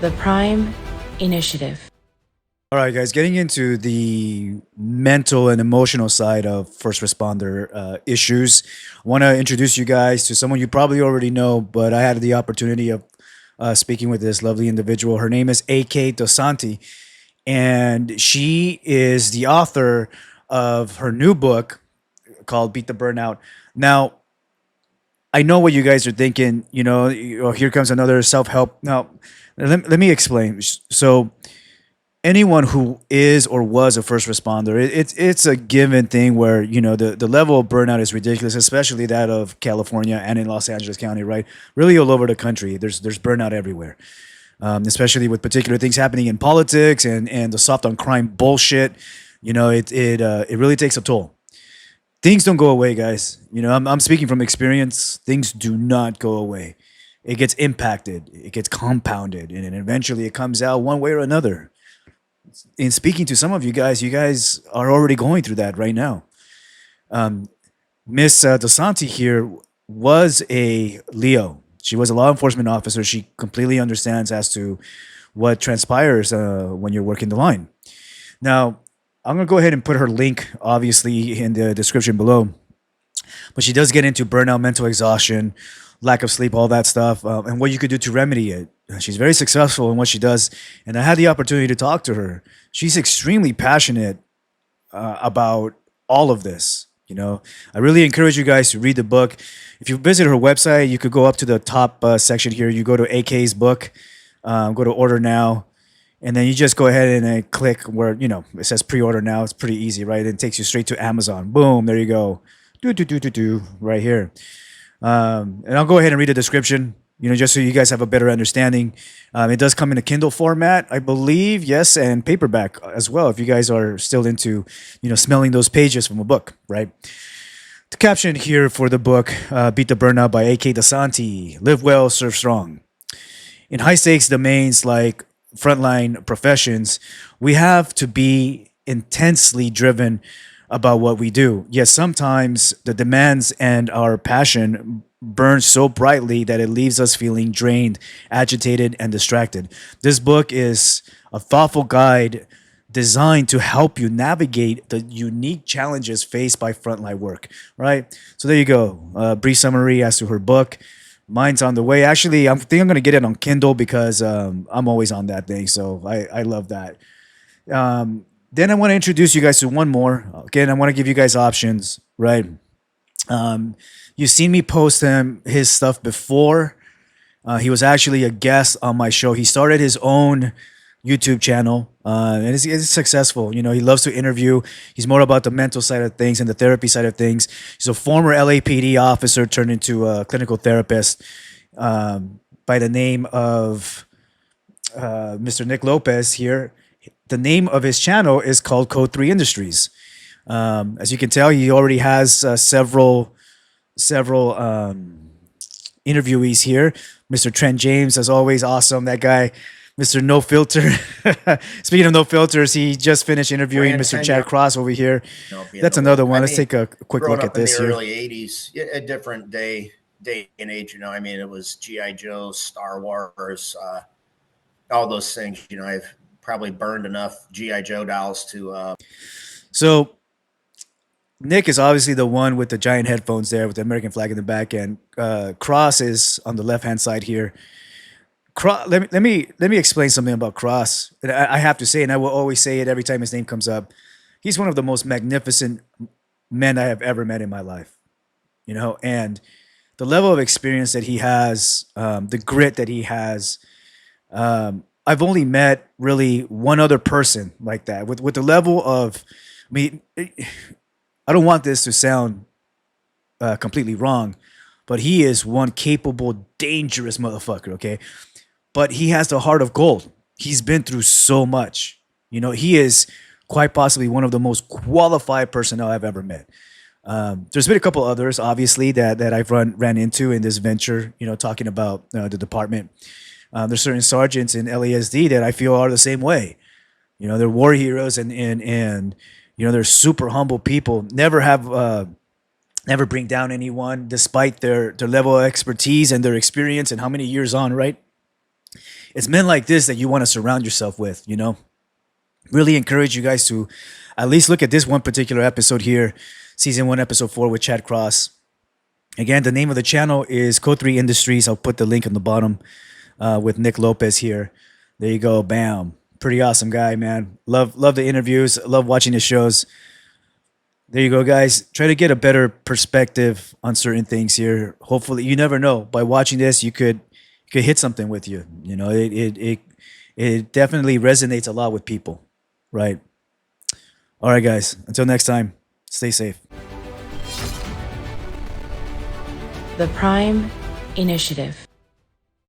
The Prime Initiative. All right, guys, getting into the mental and emotional side of first responder issues, I want to introduce you guys to someone you probably already know, but I had the opportunity of speaking with this lovely individual. Her name is A.K. Dosanti, and she is the author of her new book called Beat the Burnout. Now, I know what you guys are thinking. Here comes another self help. Now, let me explain. So, anyone who is or was a first responder, it's a given thing where the level of burnout is ridiculous, especially that of California and in Los Angeles County, right? Really all over the country, there's burnout everywhere, especially with particular things happening in politics and the soft on crime bullshit. It really takes a toll. Things don't go away, guys. I'm speaking from experience. Things do not go away. It gets impacted, it gets compounded, and then eventually it comes out one way or another. In speaking to some of you guys are already going through that right now. Miss DeSanti here was a Leo. She was a law enforcement officer. She completely understands as to what transpires when you're working the line. Now, I'm gonna go ahead and put her link, obviously, in the description below. But she does get into burnout, mental exhaustion, lack of sleep, all that stuff, and what you could do to remedy it. She's very successful in what she does, and I had the opportunity to talk to her. She's extremely passionate about all of this. I really encourage you guys to read the book. If you visit her website, you could go up to the top section here. You go to AK's book, go to order now, and then you just go ahead and click where it says pre-order now. It's pretty easy, right? It takes you straight to Amazon. Boom, there you go. Do right here. And I'll go ahead and read the description, just so you guys have a better understanding. It does come in a Kindle format, I believe, yes, and paperback as well, if you guys are still into, smelling those pages from a book, right? The caption here for the book, Beat the Burnout by A.K. Dasanti, Live Well, Serve Strong. In high stakes domains like frontline professions, we have to be intensely driven about what we do. Yet sometimes the demands and our passion burn so brightly that it leaves us feeling drained, agitated, and distracted. This book is a thoughtful guide designed to help you navigate the unique challenges faced by frontline work, right? So there you go. Brief summary as to her book. Mine's on the way. Actually, I think I'm going to get it on Kindle because I'm always on that thing. So I love that. Then I want to introduce you guys to one more. Again, I want to give you guys options, right? You've seen me post his stuff before. He was actually a guest on my show. He started his own YouTube channel, and it's successful. He loves to interview. He's more about the mental side of things and the therapy side of things. He's a former LAPD officer turned into a clinical therapist by the name of Mr. Nick Lopez here. The name of his channel is called Code 3 Industries. As you can tell, he already has several interviewees here. Mr. Trent James, as always, awesome. That guy, Mr. No Filter. Speaking of no filters, he just finished interviewing Mr. Chad Cross over here. That's another one. Let's take a quick look at this in the here. early '80s, a different day and age. It was GI Joe, Star Wars, all those things. I've probably burned enough GI Joe dolls to. So Nick is obviously the one with the giant headphones there with the American flag in the back, and Cross is on the left hand side here. Let me explain something about Cross. I have to say, and I will always say it every time his name comes up. He's one of the most magnificent men I have ever met in my life. And the level of experience that he has, the grit that he has. I've only met really one other person like that with the level of. I mean, I don't want this to sound completely wrong, but he is one capable, dangerous motherfucker. Okay, but he has the heart of gold. He's been through so much. He is quite possibly one of the most qualified personnel I've ever met. There's been a couple others, obviously, that I've ran into in this venture. Talking about the department. There's certain sergeants in LASD that I feel are the same way. They're war heroes and they're super humble people. Never bring down anyone despite their level of expertise and their experience and how many years on, right? it's men like this that you want to surround yourself with, you know? Really encourage you guys to at least look at this one particular episode here, season 1, episode 4 with Chad Cross. Again, the name of the channel is Code 3 Industries. I'll put the link on the bottom with Nick Lopez here. There you go. Bam. Pretty awesome guy, man. Love the interviews. Love watching his shows. There you go, guys. Try to get a better perspective on certain things here. Hopefully, you never know. By watching this, you could hit something with you. You know, it definitely resonates a lot with people, right? All right, guys. Until next time, stay safe. The Prime Initiative.